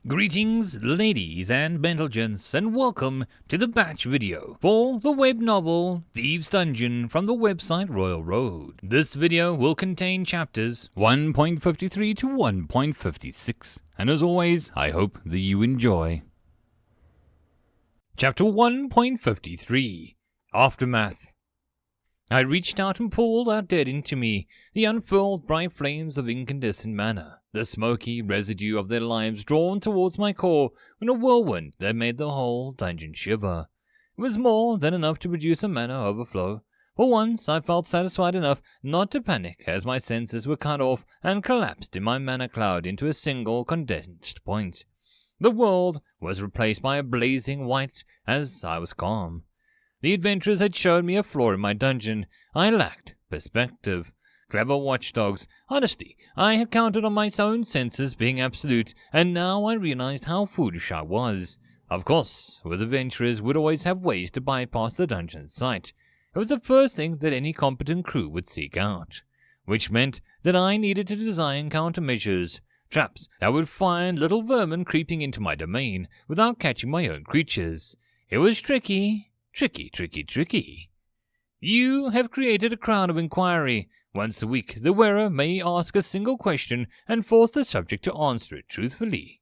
Greetings, ladies and gentlemen, and welcome to the batch video for the web novel Thieves Dungeon from the website Royal Road. This video will contain chapters 1.53 to 1.56, and as always, I hope that you enjoy. Chapter 1.53 Aftermath. I reached out and pulled our dead into me, the unfurled bright flames of incandescent mana, the smoky residue of their lives drawn towards my core in a whirlwind that made the whole dungeon shiver. It was more than enough to produce a mana overflow. For once, I felt satisfied enough not to panic as my senses were cut off and collapsed in my mana cloud into a single condensed point. The world was replaced by a blazing white as I was calm. The adventurers had shown me a flaw in my dungeon. I lacked perspective. Clever watchdogs. Honestly, I had counted on my own senses being absolute, and now I realized how foolish I was. Of course, with adventurers would always have ways to bypass the dungeon site. It was the first thing that any competent crew would seek out, which meant that I needed to design countermeasures, traps that would find little vermin creeping into my domain without catching my own creatures. It was tricky. Tricky. You have created a crowd of inquiry. Once a week, the wearer may ask a single question and force the subject to answer it truthfully.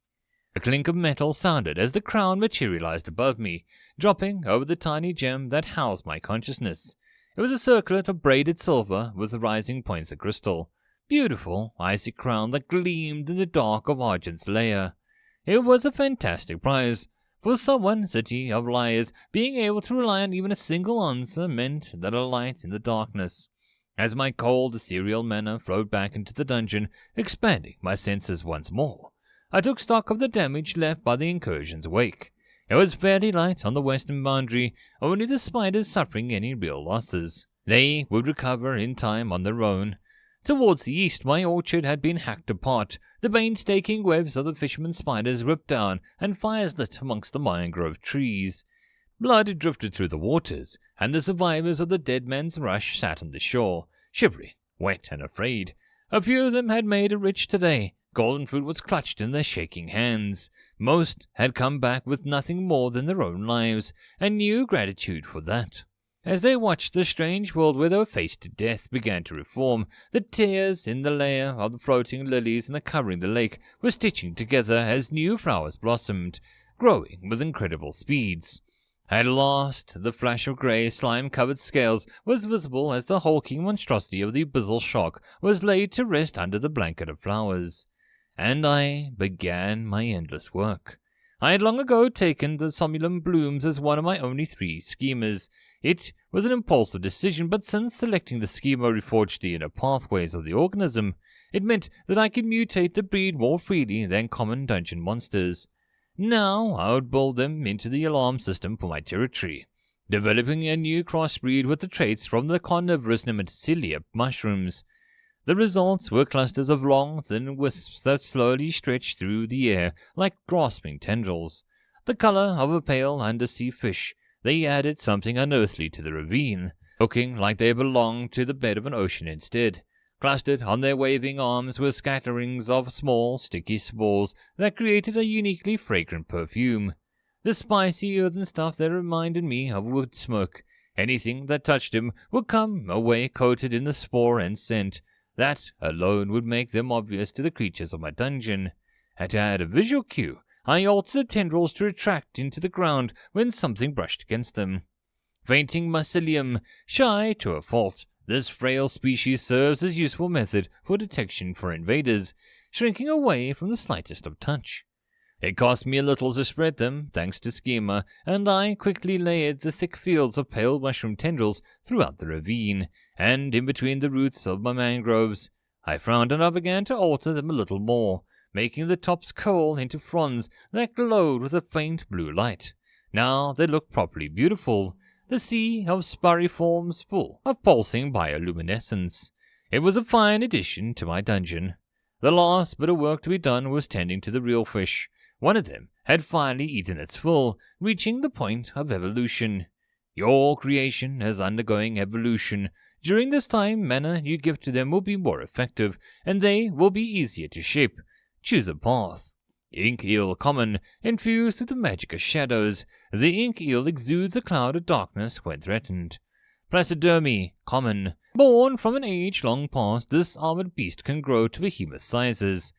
A clink of metal sounded as the crown materialized above me, dropping over the tiny gem that housed my consciousness. It was a circlet of braided silver with rising points of crystal. Beautiful, icy crown that gleamed in the dark of Argent's layer. It was a fantastic prize. For someone, city of liars, being able to rely on even a single answer meant that a light in the darkness. As my cold, ethereal mana flowed back into the dungeon, expanding my senses once more, I took stock of the damage left by the incursion's wake. It was fairly light on the western boundary, only the spiders suffering any real losses. They would recover in time on their own. Towards the east, my orchard had been hacked apart, the painstaking webs of the fishermen's spiders ripped down, and fires lit amongst the mangrove trees. Blood had drifted through the waters, and the survivors of the dead man's rush sat on the shore, shivering, wet and afraid. A few of them had made it rich today. Golden fruit was clutched in their shaking hands. Most had come back with nothing more than their own lives, and knew gratitude for that. As they watched the strange world where they were faced to death began to reform, the tears in the layer of the floating lilies and the covering the lake were stitching together as new flowers blossomed, growing with incredible speeds. At last, the flash of grey, slime-covered scales was visible as the hulking monstrosity of the abyssal shark was laid to rest under the blanket of flowers. And I began my endless work. I had long ago taken the somnolent blooms as one of my only 3 schemas. It was an impulsive decision, but since selecting the schema reforged the inner pathways of the organism, it meant that I could mutate the breed more freely than common dungeon monsters. Now I would build them into the alarm system for my territory, developing a new crossbreed with the traits from the carnivorous Nematocelia mushrooms. The results were clusters of long, thin wisps that slowly stretched through the air like grasping tendrils. The color of a pale undersea fish, they added something unearthly to the ravine, looking like they belonged to the bed of an ocean instead. Clustered on their waving arms were scatterings of small, sticky spores that created a uniquely fragrant perfume. The spicy earthen stuff that reminded me of wood smoke. Anything that touched him would come away coated in the spore and scent. That alone would make them obvious to the creatures of my dungeon. And to add a visual cue, I altered the tendrils to retract into the ground when something brushed against them. Fainting mycelium, shy to a fault, this frail species serves as a useful method for detection for invaders, shrinking away from the slightest of touch. It cost me a little to spread them, thanks to schema, and I quickly layered the thick fields of pale mushroom tendrils throughout the ravine, and in between the roots of my mangroves. I frowned and I began to alter them a little more, making the tops curl into fronds that glowed with a faint blue light. Now they looked properly beautiful, the sea of spiriforms full of pulsing bioluminescence. It was a fine addition to my dungeon. The last bit of work to be done was tending to the real fish. One of them had finally eaten its fill, reaching the point of evolution. Your creation is undergoing evolution. During this time, mana you give to them will be more effective, and they will be easier to shape. Choose a path. Ink eel common, infused with the magic of shadows. The ink eel exudes a cloud of darkness when threatened. Placidermi common. Born from an age long past, this armored beast can grow to behemoth sizes.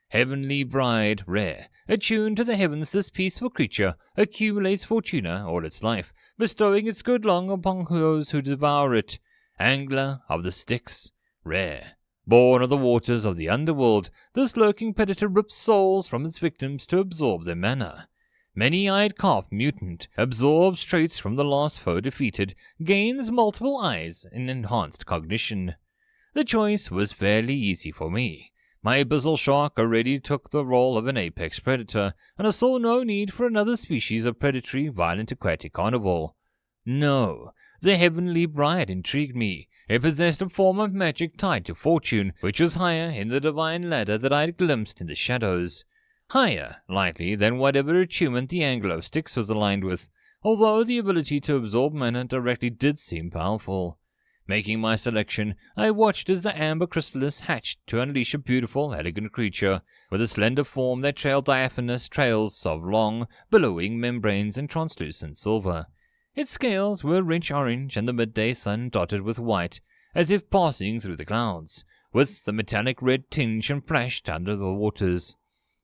Heavenly bride rare. Attuned to the heavens, this peaceful creature accumulates fortuna all its life, bestowing its good long upon those who devour it. Angler of the Styx rare. Born of the waters of the underworld, this lurking predator rips souls from its victims to absorb their mana. Many-eyed carp mutant, absorbs traits from the last foe defeated, gains multiple eyes and enhanced cognition. The choice was fairly easy for me. My abyssal shark already took the role of an apex predator, and I saw no need for another species of predatory, violent aquatic carnivore. No, the Heavenly Bride intrigued me. It possessed a form of magic tied to fortune, which was higher in the divine ladder that I had glimpsed in the shadows. Higher, likely, than whatever attunement the Angler of Styx was aligned with, although the ability to absorb mana directly did seem powerful. Making my selection, I watched as the amber chrysalis hatched to unleash a beautiful, elegant creature, with a slender form that trailed diaphanous trails of long, billowing membranes and translucent silver. Its scales were rich orange and the midday sun dotted with white, as if passing through the clouds, with the metallic red tinge and flashed under the waters.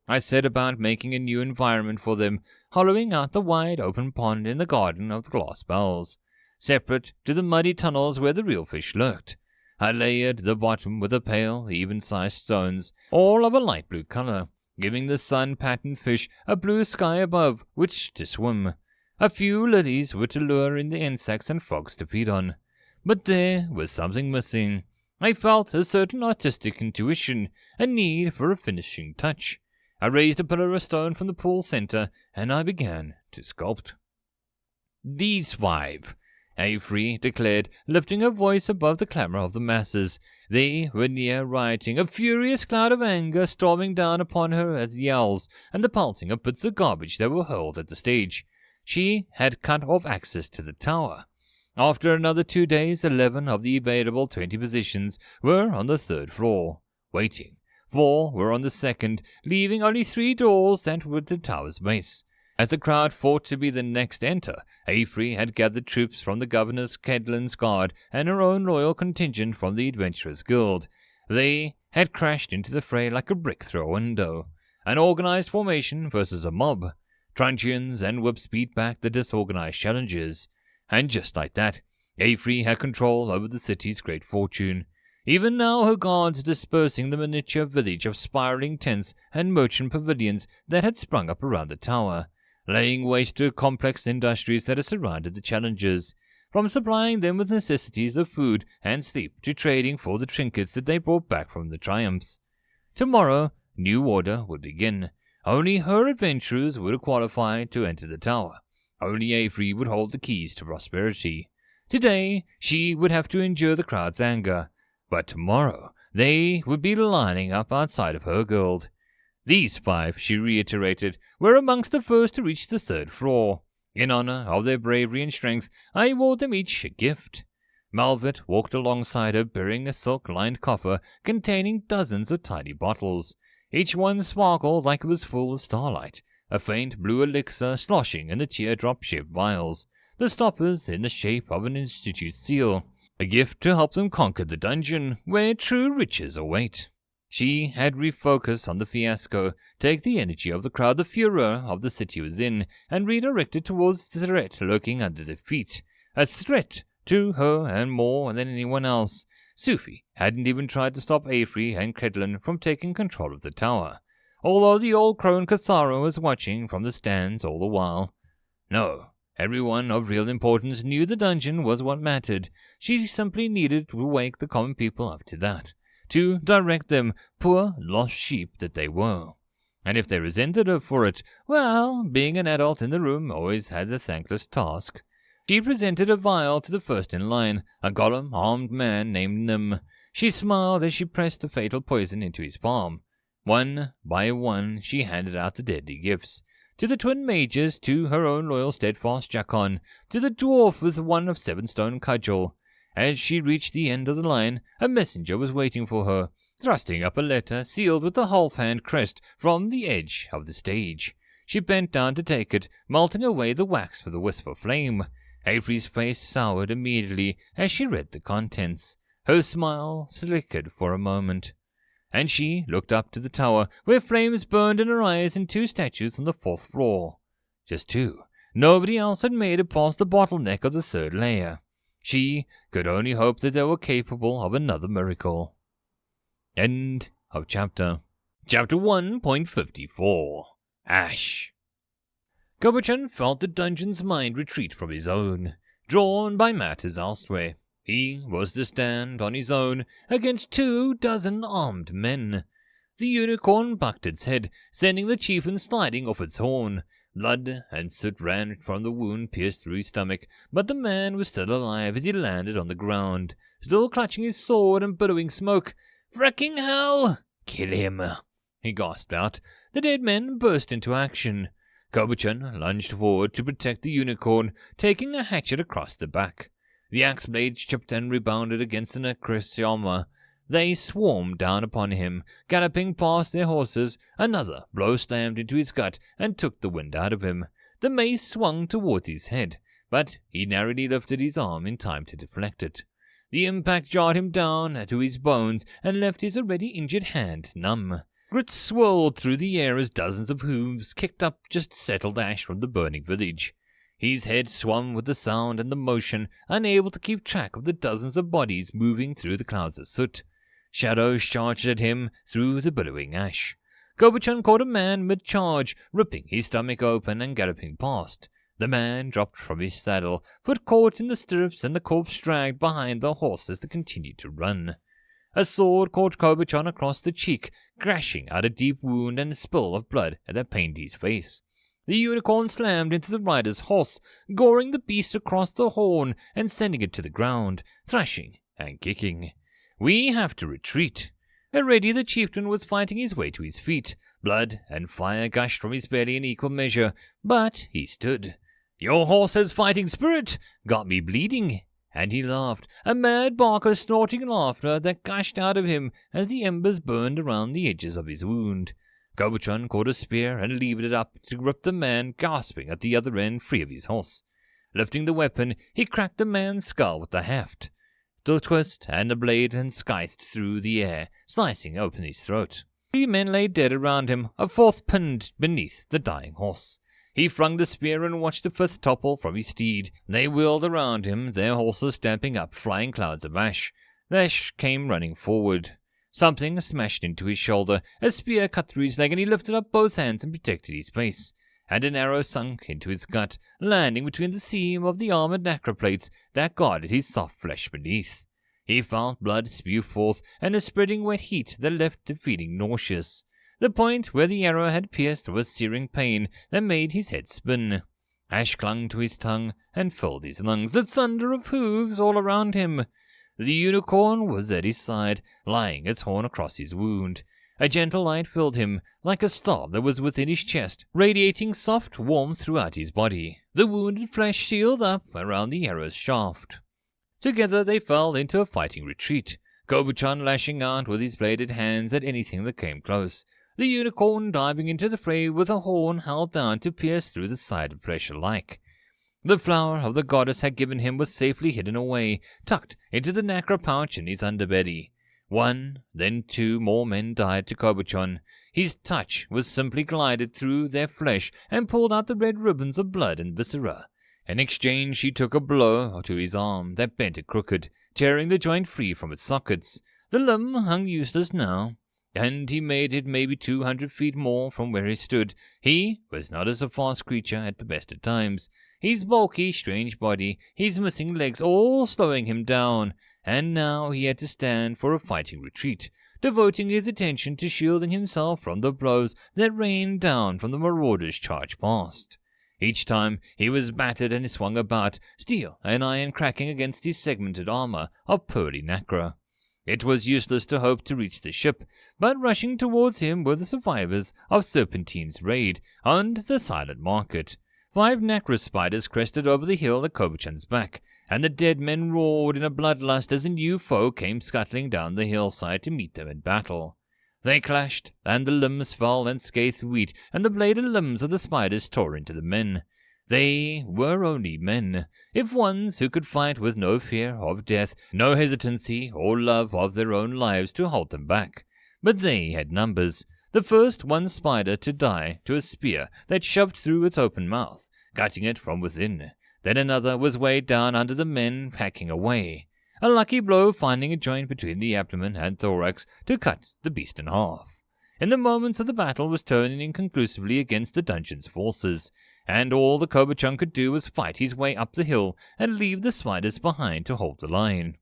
I set about making a new environment for them, hollowing out the wide open pond in the garden of the glass bells, separate to the muddy tunnels where the real fish lurked. I layered the bottom with a pale, even-sized stones, all of a light blue color, giving the sun-patterned fish a blue sky above which to swim. A few lilies were to lure in the insects and frogs to feed on. But there was something missing. I felt a certain artistic intuition, a need for a finishing touch. I raised a pillar of stone from the pool center, and I began to sculpt. "These 5, Avery declared, lifting her voice above the clamor of the masses. They were near rioting, a furious cloud of anger storming down upon her at yells and the pelting of bits of garbage that were hurled at the stage. She had cut off access to the tower. After another 2 days, 11 of the available 20 positions were on the 3rd floor, waiting. 4 were on the 2nd, leaving only 3 doors that were the tower's base. As the crowd fought to be the next to enter, Avery had gathered troops from the Governor's Kedlin's Guard and her own loyal contingent from the Adventurers Guild. They had crashed into the fray like a brick through a window. An organized formation versus a mob. Truncheons and whips beat back the disorganized challengers. And just like that, Avery had control over the city's great fortune. Even now her guards dispersing the miniature village of spiraling tents and merchant pavilions that had sprung up around the tower, laying waste to complex industries that had surrounded the challengers, from supplying them with necessities of food and sleep to trading for the trinkets that they brought back from the triumphs. Tomorrow, new order would begin. Only her adventurers would qualify to enter the tower. Only Avery would hold the keys to prosperity. Today, she would have to endure the crowd's anger. But tomorrow, they would be lining up outside of her guild. These 5, she reiterated, were amongst the first to reach the 3rd floor. In honor of their bravery and strength, I wore them each a gift. Malvet walked alongside her bearing a silk-lined coffer containing dozens of tiny bottles. Each one sparkled like it was full of starlight, a faint blue elixir sloshing in the teardrop-shaped vials, the stoppers in the shape of an institute seal, a gift to help them conquer the dungeon where true riches await. She had refocused on the fiasco, take the energy of the crowd the furor of the city was in, and redirect it towards the threat lurking under their feet, a threat to her and more than anyone else. Sufi hadn't even tried to stop Avery and Kedlin from taking control of the tower, although the old crone Cathara was watching from the stands all the while. No, everyone of real importance knew the dungeon was what mattered. She simply needed to wake the common people up to that, to direct them, poor lost sheep that they were. And if they resented her for it, well, being an adult in the room always had the thankless task. She presented a vial to the first in line, a golem-armed man named Nim. She smiled as she pressed the fatal poison into his palm. One by one she handed out the deadly gifts. To the twin mages, to her own loyal steadfast Jacon, to the dwarf with one of 7 stone cudgel. As she reached the end of the line, a messenger was waiting for her. Thrusting up a letter sealed with the half-hand crest from the edge of the stage, she bent down to take it, melting away the wax with a wisp of flame. Avery's face soured immediately as she read the contents. Her smile flickered for a moment, and she looked up to the tower, where flames burned in her eyes and 2 statues on the 4th floor. Just 2. Nobody else had made it past the bottleneck of the 3rd layer. She could only hope that they were capable of another miracle. End of chapter. Chapter 1.54. Ash. Kobuchun felt the dungeon's mind retreat from his own, drawn by matters elsewhere. He was to stand on his own against 24 armed men. The unicorn bucked its head, sending the chieftain sliding off its horn. Blood and soot ran from the wound pierced through his stomach, but the man was still alive as he landed on the ground, still clutching his sword and billowing smoke. "Fricking hell! Kill him!" he gasped out. The dead men burst into action. Kobuchun lunged forward to protect the unicorn, taking a hatchet across the back. The axe blade chipped and rebounded against the necklace armor. They swarmed down upon him, galloping past their horses. Another blow slammed into his gut and took the wind out of him. The mace swung towards his head, but he narrowly lifted his arm in time to deflect it. The impact jarred him down to his bones and left his already injured hand numb. Grit swirled through the air as dozens of hooves kicked up just settled ash from the burning village. His head swam with the sound and the motion, unable to keep track of the dozens of bodies moving through the clouds of soot. Shadows charged at him through the billowing ash. Kobuchun caught a man mid-charge, ripping his stomach open and galloping past. The man dropped from his saddle, foot caught in the stirrups, and the corpse dragged behind the horse as they continued to run. A sword caught Kobuchun across the cheek, crashing out a deep wound and a spill of blood that pained his face. The unicorn slammed into the rider's horse, goring the beast across the horn and sending it to the ground, thrashing and kicking. "We have to retreat." Already the chieftain was fighting his way to his feet. Blood and fire gushed from his belly in equal measure, but he stood. "Your horse has fighting spirit, got me bleeding." And he laughed, a mad bark of snorting laughter that gushed out of him as the embers burned around the edges of his wound. Kobuchun caught a spear and levered it up to rip the man gasping at the other end free of his horse. Lifting the weapon, he cracked the man's skull with the haft. The twist and the blade and scythed through the air, slicing open his throat. 3 men lay dead around him, a 4th pinned beneath the dying horse. He flung the spear and watched the 5th topple from his steed. They wheeled around him, their horses stamping up flying clouds of ash. The ash came running forward. Something smashed into his shoulder, a spear cut through his leg, and he lifted up both hands and protected his face. And an arrow sunk into his gut, landing between the seam of the armored nacre plates that guarded his soft flesh beneath. He felt blood spew forth and a spreading wet heat that left him feeling nauseous. The point where the arrow had pierced was searing pain that made his head spin. Ash clung to his tongue and filled his lungs, the thunder of hooves all around him. The unicorn was at his side, lying its horn across his wound. A gentle light filled him, like a star that was within his chest, radiating soft warmth throughout his body. The wounded flesh sealed up around the arrow's shaft. Together they fell into a fighting retreat, Kobuchun lashing out with his bladed hands at anything that came close. The unicorn diving into the fray with a horn held down to pierce through the side of flesh alike. The flower of the goddess had given him was safely hidden away, tucked into the nacre pouch in his underbelly. 1, then 2 more men died to Kobuchun. His touch was simply glided through their flesh and pulled out the red ribbons of blood and viscera. In exchange, he took a blow to his arm that bent it crooked, tearing the joint free from its sockets. The limb hung useless now, and he made it maybe 200 feet more from where he stood. He was not as a fast creature at the best of times. His bulky, strange body, his missing legs, all slowing him down, and now he had to stand for a fighting retreat, devoting his attention to shielding himself from the blows that rained down from the marauders' charge past. Each time he was battered and swung about, steel and iron cracking against his segmented armor of pearly nacre. It was useless to hope to reach the ship, but rushing towards him were the survivors of Serpentine's raid and the silent market. 5 nacre spiders crested over the hill at Kobuchun's back, and the dead men roared in a bloodlust as a new foe came scuttling down the hillside to meet them in battle. They clashed, and the limbs fell and scathed wheat, and the bladed limbs of the spiders tore into the men. They were only men, if ones who could fight with no fear of death, no hesitancy or love of their own lives to hold them back. But they had numbers. The first one spider to die to a spear that shoved through its open mouth, cutting it from within. Then another was weighed down under the men hacking away, a lucky blow finding a joint between the abdomen and thorax to cut the beast in half. In the moments of the battle was turning inconclusively against the dungeon's forces, and all the Kobuchun could do was fight his way up the hill and leave the spiders behind to hold the line.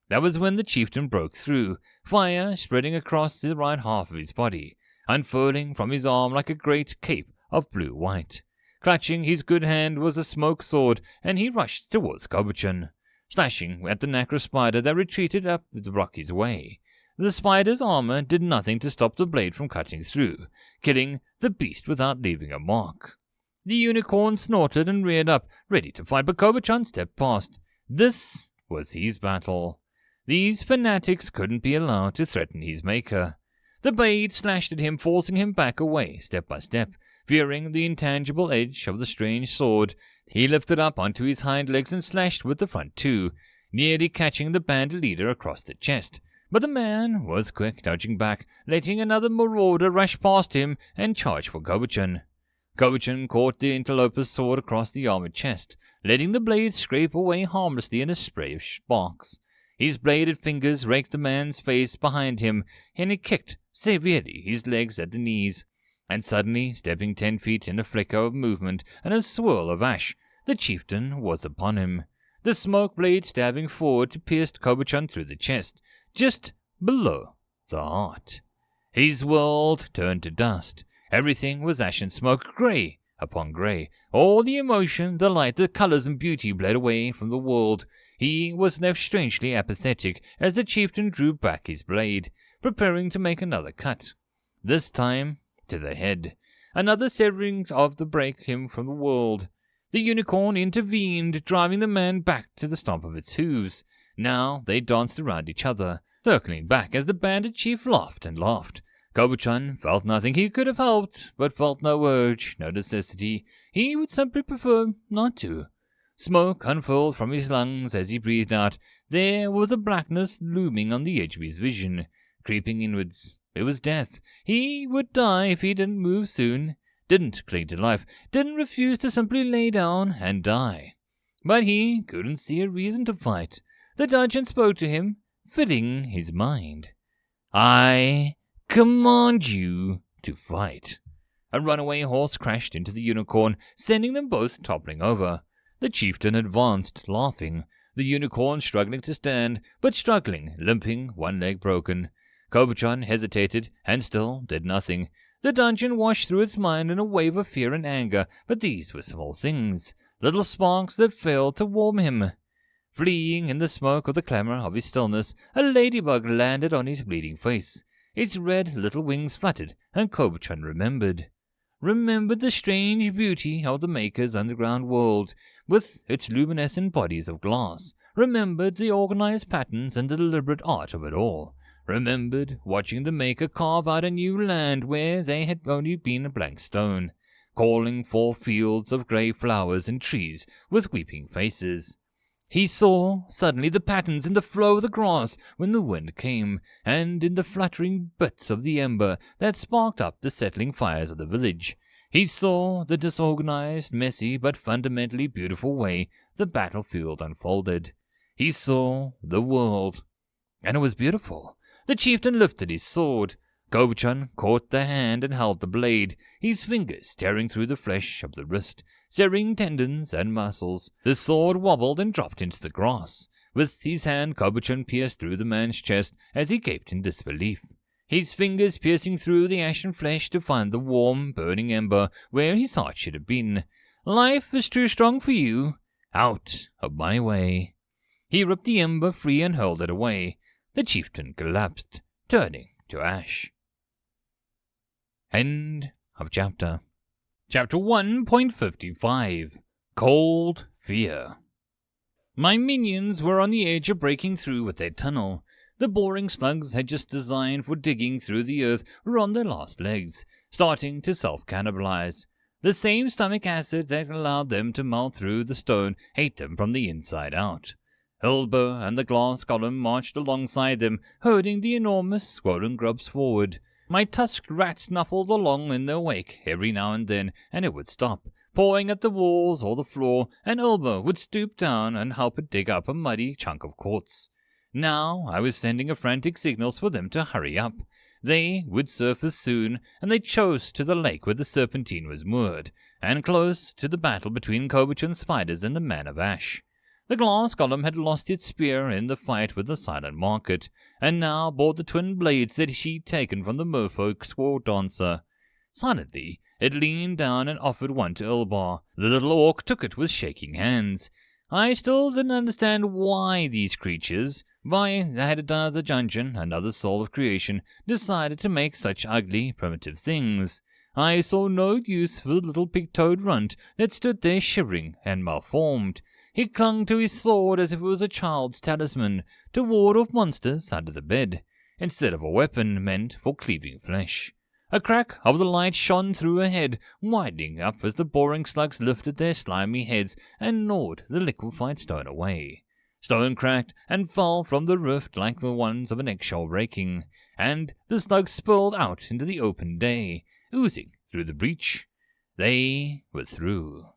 That was when the chieftain broke through, fire spreading across the right half of his body, unfurling from his arm like a great cape of blue-white. Clutching his good hand was a smoke sword, and he rushed towards Kobuchun, slashing at the Nacra spider that retreated up to block his way. The spider's armor did nothing to stop the blade from cutting through, killing the beast without leaving a mark. The unicorn snorted and reared up, ready to fight, but Kobuchun stepped past. This was his battle. These fanatics couldn't be allowed to threaten his maker. The blade slashed at him, forcing him back away, step by step. Fearing the intangible edge of the strange sword, he lifted up onto his hind legs and slashed with the front two, nearly catching the band leader across the chest. But the man was quick, dodging back, letting another marauder rush past him and charge for Kobuchun. Kobuchun caught the interloper's sword across the armored chest, letting the blade scrape away harmlessly in a spray of sparks. His bladed fingers raked the man's face behind him, and he kicked severely his legs at the knees. And suddenly, stepping 10 feet in a flicker of movement and a swirl of ash, the chieftain was upon him, the smoke blade stabbing forward to pierce Kobuchun through the chest, just below the heart. His world turned to dust. Everything was ash and smoke, grey upon grey. All the emotion, the light, the colours and beauty bled away from the world. He was left strangely apathetic as the chieftain drew back his blade, preparing to make another cut. This time to the head. Another severing of the break him from the world. The unicorn intervened, driving the man back to the stomp of its hooves. Now they danced around each other, circling back as the bandit chief laughed and laughed. Kobuchun felt nothing he could have helped, but felt no urge, no necessity. He would simply prefer not to. Smoke unfurled from his lungs as he breathed out. There was a blackness looming on the edge of his vision, creeping inwards. It was death. He would die if he didn't move soon, didn't cling to life, didn't refuse to simply lay down and die. But he couldn't see a reason to fight. The dungeon spoke to him, filling his mind. I command you to fight. A runaway horse crashed into the unicorn, sending them both toppling over. The chieftain advanced, laughing, the unicorn struggling to stand, but struggling, limping, one leg broken. Kobuchun hesitated, and still did nothing. The dungeon washed through its mind in a wave of fear and anger, but these were small things, little sparks that failed to warm him. Fleeing in the smoke or the clamour of his stillness, a ladybug landed on his bleeding face. Its red little wings fluttered, and Kobuchun remembered the strange beauty of the Maker's underground world, with its luminescent bodies of glass, remembered the organized patterns and the deliberate art of it all. Remembered watching the Maker carve out a new land where there had only been a blank stone, calling forth fields of grey flowers and trees with weeping faces. He saw suddenly the patterns in the flow of the grass when the wind came, and in the fluttering bits of the ember that sparked up the settling fires of the village. He saw the disorganized, messy, but fundamentally beautiful way the battlefield unfolded. He saw the world, and it was beautiful. The chieftain lifted his sword. Kobuchun caught the hand and held the blade, his fingers tearing through the flesh of the wrist, severing tendons and muscles. The sword wobbled and dropped into the grass. With his hand, Kobuchun pierced through the man's chest as he gaped in disbelief, his fingers piercing through the ashen flesh to find the warm, burning ember where his heart should have been. Life is too strong for you. Out of my way. He ripped the ember free and hurled it away. The chieftain collapsed, turning to ash. End of chapter. Chapter 1.55 Cold Fear. My minions were on the edge of breaking through with their tunnel. The boring slugs had just designed for digging through the earth were on their last legs, starting to self-cannibalize. The same stomach acid that allowed them to melt through the stone ate them from the inside out. Hilber and the glass golem marched alongside them, herding the enormous swollen grubs forward. My tusked rat snuffled along in their wake every now and then, and it would stop, pawing at the walls or the floor, and Hilber would stoop down and help it dig up a muddy chunk of quartz. Now I was sending frantic signals for them to hurry up. They would surface soon, and they chose to the lake where the serpentine was moored, and close to the battle between Kobuchon spiders and the Man of Ash. The glass golem had lost its spear in the fight with the silent market, and now bore the twin blades that she'd taken from the merfolk squaw dancer. Silently, it leaned down and offered one to Ilbar. The little orc took it with shaking hands. I still didn't understand why these creatures, by the head of the dungeon, another soul of creation, decided to make such ugly, primitive things. I saw no use for the little pig-toed runt that stood there shivering and malformed. He clung to his sword as if it was a child's talisman, to ward off monsters under the bed, instead of a weapon meant for cleaving flesh. A crack of the light shone through her head, widening up as the boring slugs lifted their slimy heads and gnawed the liquefied stone away. Stone cracked and fell from the rift like the ones of an eggshell breaking, and the slugs spilled out into the open day, oozing through the breach. They were through.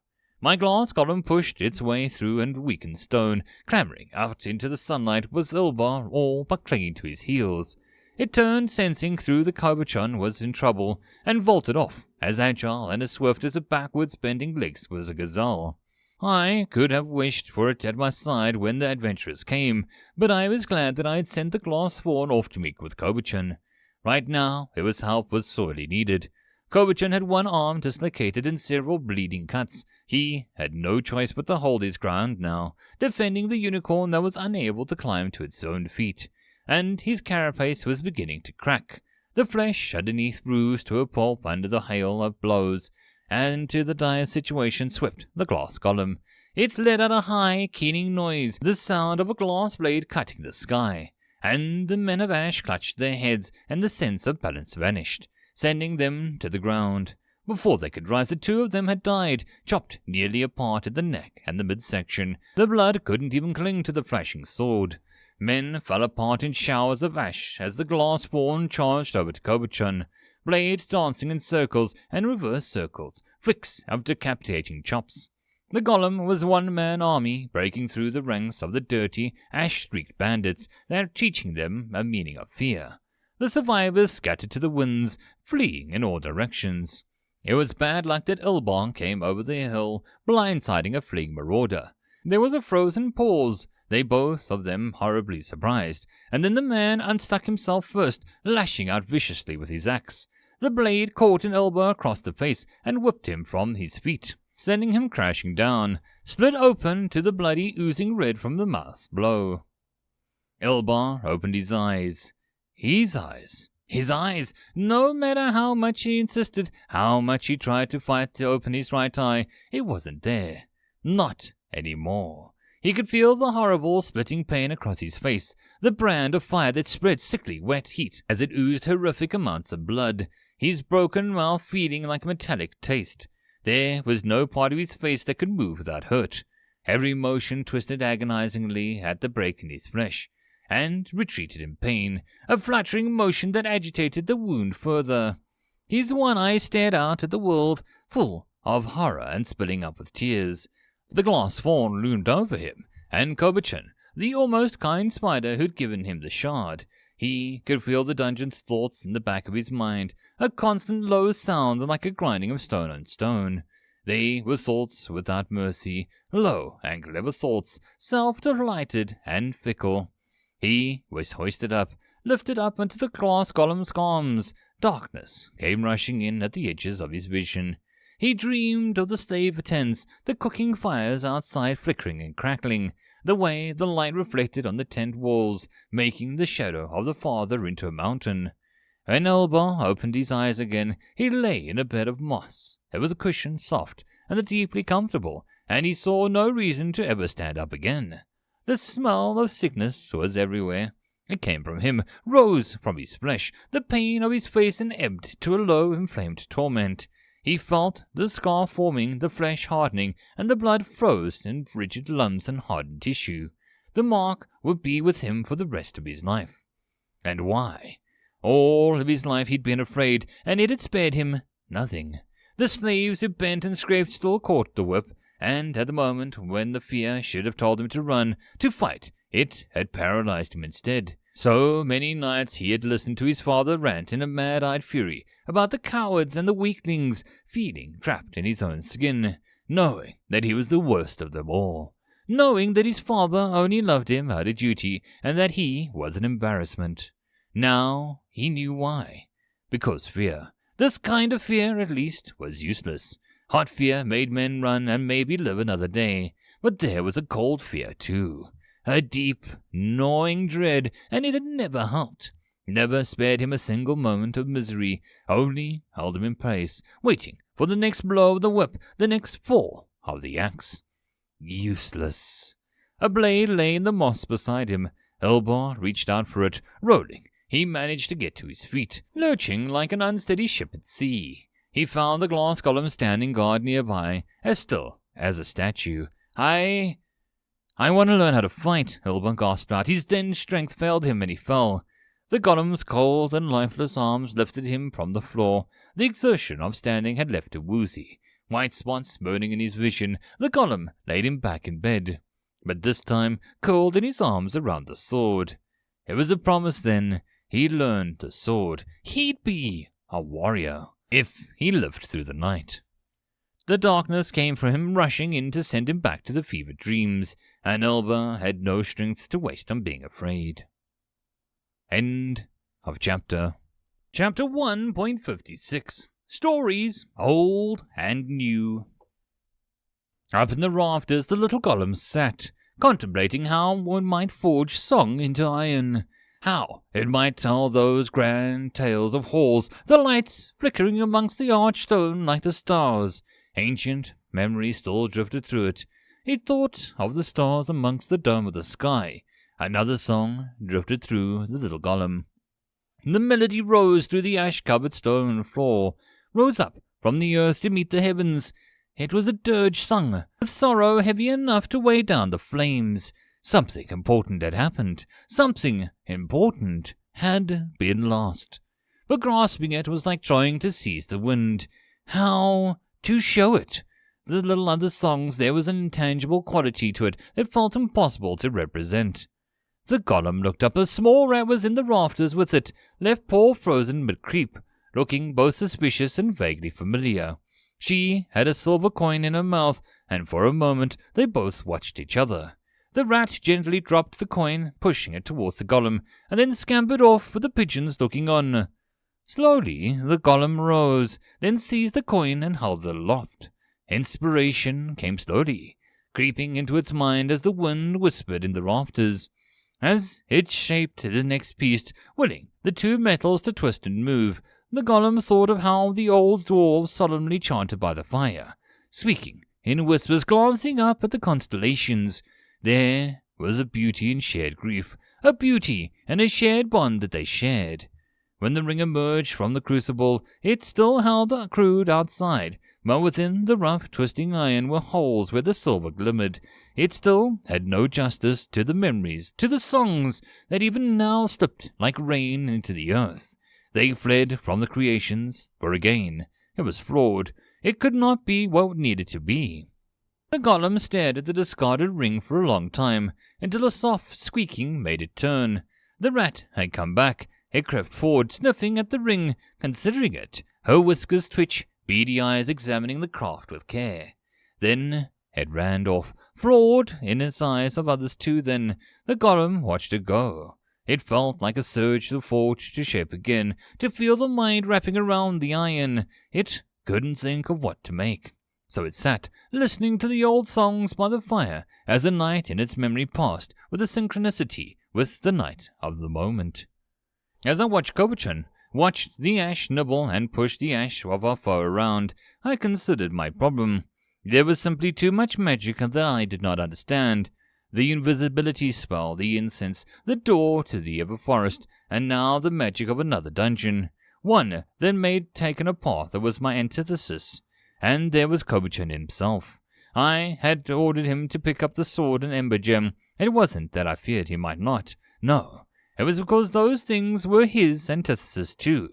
My glass golem pushed its way through and weakened stone, clambering out into the sunlight with Ilbar all but clinging to his heels. It turned, sensing through the Kobuchon was in trouble, and vaulted off, as agile and as swift as a backwards bending legs was a gazelle. I could have wished for it at my side when the adventurers came, but I was glad that I had sent the glass fawn off to meet with Kobuchon. Right now, his help was sorely needed. Kobuchon had one arm dislocated and several bleeding cuts. He had no choice but to hold his ground now, defending the unicorn that was unable to climb to its own feet. And his carapace was beginning to crack, the flesh underneath bruised to a pulp under the hail of blows, and to the dire situation swept the glass golem. It let out a high, keening noise, the sound of a glass blade cutting the sky, and the Men of Ash clutched their heads, and the sense of balance vanished, sending them to the ground. Before they could rise, the two of them had died, chopped nearly apart at the neck and the midsection. The blood couldn't even cling to the flashing sword. Men fell apart in showers of ash as the glass fawn charged over to Kobuchon, blade dancing in circles and reverse circles, flicks of decapitating chops. The golem was one-man army breaking through the ranks of the dirty, ash-streaked bandits that were teaching them a meaning of fear. The survivors scattered to the winds, fleeing in all directions. It was bad luck that Ilbar came over the hill, blindsiding a fleeing marauder. There was a frozen pause, they both of them horribly surprised, and then the man unstuck himself first, lashing out viciously with his axe. The blade caught an Ilbar across the face and whipped him from his feet, sending him crashing down, split open to the bloody oozing red from the mouth blow. Ilbar opened his eyes. His eyes! No matter how much he insisted, how much he tried to fight to open his right eye, it wasn't there. Not anymore. He could feel the horrible, splitting pain across his face, the brand of fire that spread sickly, wet heat as it oozed horrific amounts of blood, his broken mouth feeling like a metallic taste. There was no part of his face that could move without hurt. Every motion twisted agonizingly at the break in his flesh, and retreated in pain, a fluttering motion that agitated the wound further. His one eye stared out at the world, full of horror and spilling up with tears. The glass fawn loomed over him, and Kobuchon, the almost kind spider who'd given him the shard. He could feel the dungeon's thoughts in the back of his mind, a constant low sound like a grinding of stone on stone. They were thoughts without mercy, low and clever thoughts, self-delighted and fickle. He was hoisted up, lifted up into the glass golem's arms. Darkness came rushing in at the edges of his vision. He dreamed of the slave tents, the cooking fires outside flickering and crackling, the way the light reflected on the tent walls, making the shadow of the father into a mountain. When Ilbar opened his eyes again, he lay in a bed of moss. It was a cushion, soft and deeply comfortable, and he saw no reason to ever stand up again. The smell of sickness was everywhere. It came from him, rose from his flesh, the pain of his face and ebbed to a low, inflamed torment. He felt the scar forming, the flesh hardening, and the blood froze in rigid lumps and hardened tissue. The mark would be with him for the rest of his life. And why? All of his life he'd been afraid, and it had spared him nothing. The slaves who bent and scraped still caught the whip, and at the moment when the fear should have told him to run, to fight, it had paralyzed him instead. So many nights he had listened to his father rant in a mad-eyed fury about the cowards and the weaklings, feeling trapped in his own skin, knowing that he was the worst of them all, knowing that his father only loved him out of duty and that he was an embarrassment. Now he knew why. Because fear, this kind of fear at least, was useless. Hot fear made men run and maybe live another day, but there was a cold fear too. A deep, gnawing dread, and it had never helped. Never spared him a single moment of misery, only held him in place, waiting for the next blow of the whip, the next fall of the axe. Useless. A blade lay in the moss beside him. Elbar reached out for it, rolling. He managed to get to his feet, lurching like an unsteady ship at sea. He found the glass golem standing guard nearby, as still as a statue. I want to learn how to fight, Elbar gasped out. His thin strength failed him and he fell. The golem's cold and lifeless arms lifted him from the floor. The exertion of standing had left him woozy. White spots burning in his vision, the golem laid him back in bed. But this time, curled in his arms around the sword. It was a promise then. He'd learn the sword. He'd be a warrior, if he lived through the night. The darkness came for him, rushing in to send him back to the fevered dreams, and Elbar had no strength to waste on being afraid. End of chapter. Chapter 1.56. Stories, old and new. Up in the rafters the little golem sat, contemplating how one might forge song into iron, how it might tell those grand tales of halls, the lights flickering amongst the arched stone like the stars. Ancient memories still drifted through it. It thought of the stars amongst the dome of the sky. Another song drifted through the little golem. The melody rose through the ash-covered stone floor, rose up from the earth to meet the heavens. It was a dirge sung, with sorrow heavy enough to weigh down the flames. Something important had happened. Something important had been lost. But grasping it was like trying to seize the wind. How to show it? The little other songs, there was an intangible quality to it that felt impossible to represent. The golem looked up. A small rat was in the rafters with it, left paw frozen mid-creep, looking both suspicious and vaguely familiar. She had a silver coin in her mouth, and for a moment they both watched each other. The rat gently dropped the coin, pushing it towards the golem, and then scampered off with the pigeons looking on. Slowly the golem rose, then seized the coin and held it aloft. Inspiration came slowly, creeping into its mind as the wind whispered in the rafters. As it shaped the next piece, willing the two metals to twist and move, the golem thought of how the old dwarves solemnly chanted by the fire, speaking in whispers, glancing up at the constellations. There was a beauty in shared grief, a beauty and a shared bond that they shared. When the ring emerged from the crucible, it still held the crude outside, but within the rough, twisting iron were holes where the silver glimmered. It still had no justice to the memories, to the songs that even now slipped like rain into the earth. They fled from the creations, for again, it was flawed. It could not be what it needed to be. The golem stared at the discarded ring for a long time, until a soft squeaking made it turn. The rat had come back. It crept forward, sniffing at the ring, considering it, her whiskers twitch, beady eyes examining the craft with care. Then it ran off, flawed in its eyes of others too. Then the golem watched it go. It felt like a surge to forge to shape again, to feel the mind wrapping around the iron. It couldn't think of what to make. So it sat, listening to the old songs by the fire, as the night in its memory passed with a synchronicity with the night of the moment. As I watched Kobachan, watched the ash nibble and push the ash of our foe around, I considered my problem. There was simply too much magic that I did not understand. The invisibility spell, the incense, the door to the Everforest, and now the magic of another dungeon. One that made taking a path that was my antithesis. And there was Kobuchan himself. I had ordered him to pick up the sword and ember gem. It wasn't that I feared he might not. No, it was because those things were his antithesis too.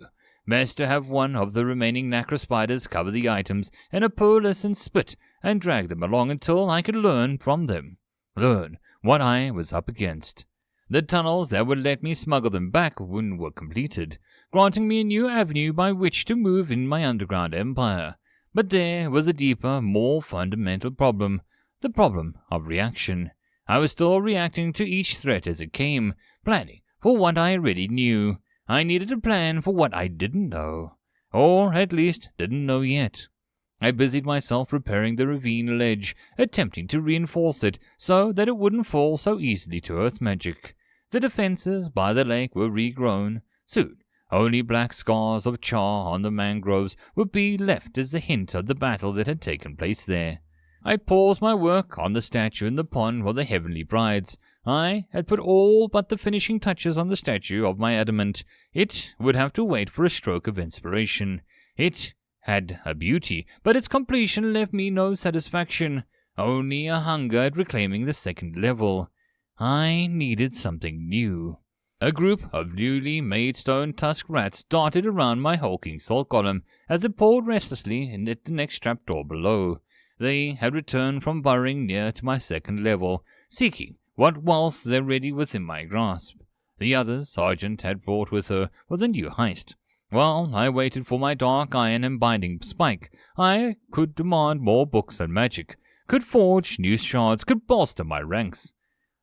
Best to have one of the remaining Nacra spiders cover the items in a pearlescent spit and drag them along until I could learn from them. Learn what I was up against. The tunnels that would let me smuggle them back when were completed, granting me a new avenue by which to move in my underground empire. But there was a deeper, more fundamental problem, the problem of reaction. I was still reacting to each threat as it came, planning for what I already knew. I needed a plan for what I didn't know, or at least didn't know yet. I busied myself repairing the ravine ledge, attempting to reinforce it so that it wouldn't fall so easily to earth magic. The defenses by the lake were regrown. Soon, only black scars of char on the mangroves would be left as a hint of the battle that had taken place there. I paused my work on the statue in the pond of the heavenly brides. I had put all but the finishing touches on the statue of my adamant. It would have to wait for a stroke of inspiration. It had a beauty, but its completion left me no satisfaction, only a hunger at reclaiming the second level. I needed something new. A group of newly made stone-tusked rats darted around my hulking salt column as it pulled restlessly at the next trapdoor below. They had returned from burrowing near to my second level, seeking what wealth lay ready within my grasp. The other sergeant had brought with her with a new heist. While I waited for my dark iron and binding spike, I could demand more books and magic, could forge new shards, could bolster my ranks.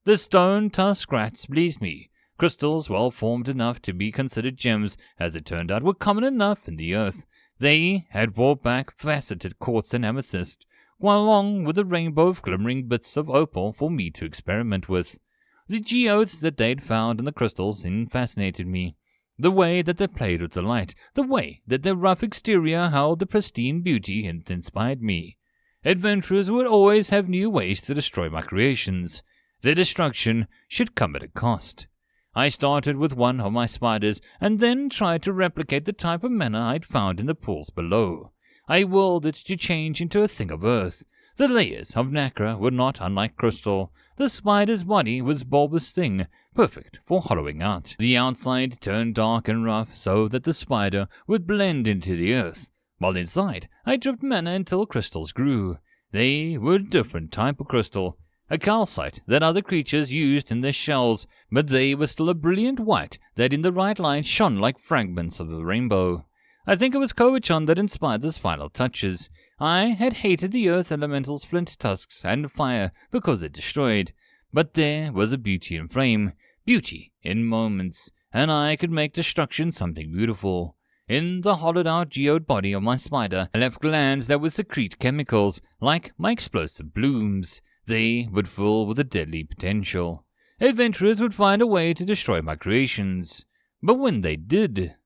The stone-tusked rats pleased me. Crystals well formed enough to be considered gems, as it turned out, were common enough in the earth. They had brought back faceted quartz and amethyst, while along with a rainbow of glimmering bits of opal for me to experiment with. The geodes that they'd found in the crystals fascinated me. The way that they played with the light, the way that their rough exterior held the pristine beauty, inspired me. Adventurers would always have new ways to destroy my creations. Their destruction should come at a cost. I started with one of my spiders, and then tried to replicate the type of mana I'd found in the pools below. I willed it to change into a thing of earth. The layers of nacre were not unlike crystal. The spider's body was a bulbous thing, perfect for hollowing out. The outside turned dark and rough so that the spider would blend into the earth, while inside I dripped mana until crystals grew. They were a different type of crystal, a calcite that other creatures used in their shells, but they were still a brilliant white that in the right light shone like fragments of the rainbow. I think it was Kobuchan that inspired the final touches. I had hated the earth elemental's flint tusks and fire because it destroyed, but there was a beauty in flame, beauty in moments, and I could make destruction something beautiful. In the hollowed-out geode body of my spider, I left glands that would secrete chemicals, like my explosive blooms. They would fill with a deadly potential. Adventurers would find a way to destroy my creations. But when they did...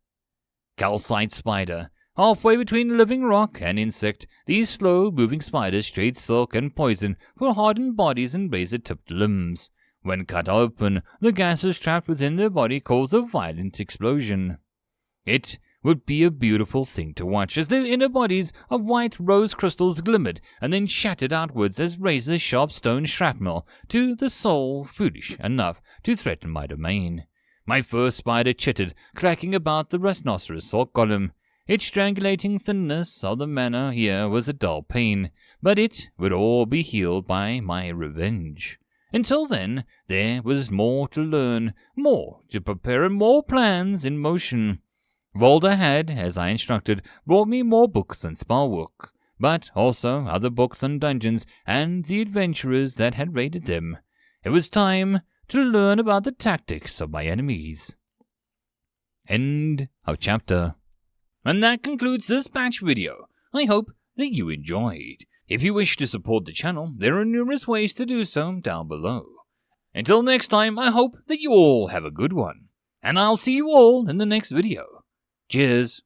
Calcite spider. Halfway between living rock and insect, these slow-moving spiders trade silk and poison for hardened bodies and razor-tipped limbs. When cut open, the gases trapped within their body cause a violent explosion. It would be a beautiful thing to watch as their inner bodies of white rose crystals glimmered and then shattered outwards as razor-sharp stone shrapnel to the soul foolish enough to threaten my domain. My first spider chittered, cracking about the rhinoceros salt column. Its strangulating thinness of the mana here was a dull pain, but it would all be healed by my revenge. Until then, there was more to learn, more to prepare, and more plans in motion. Volda had, as I instructed, brought me more books and spellwork, but also other books on dungeons and the adventurers that had raided them. It was time to learn about the tactics of my enemies. End of chapter. And that concludes this batch video. I hope that you enjoyed. If you wish to support the channel, there are numerous ways to do so down below. Until next time, I hope that you all have a good one. And I'll see you all in the next video. Cheers.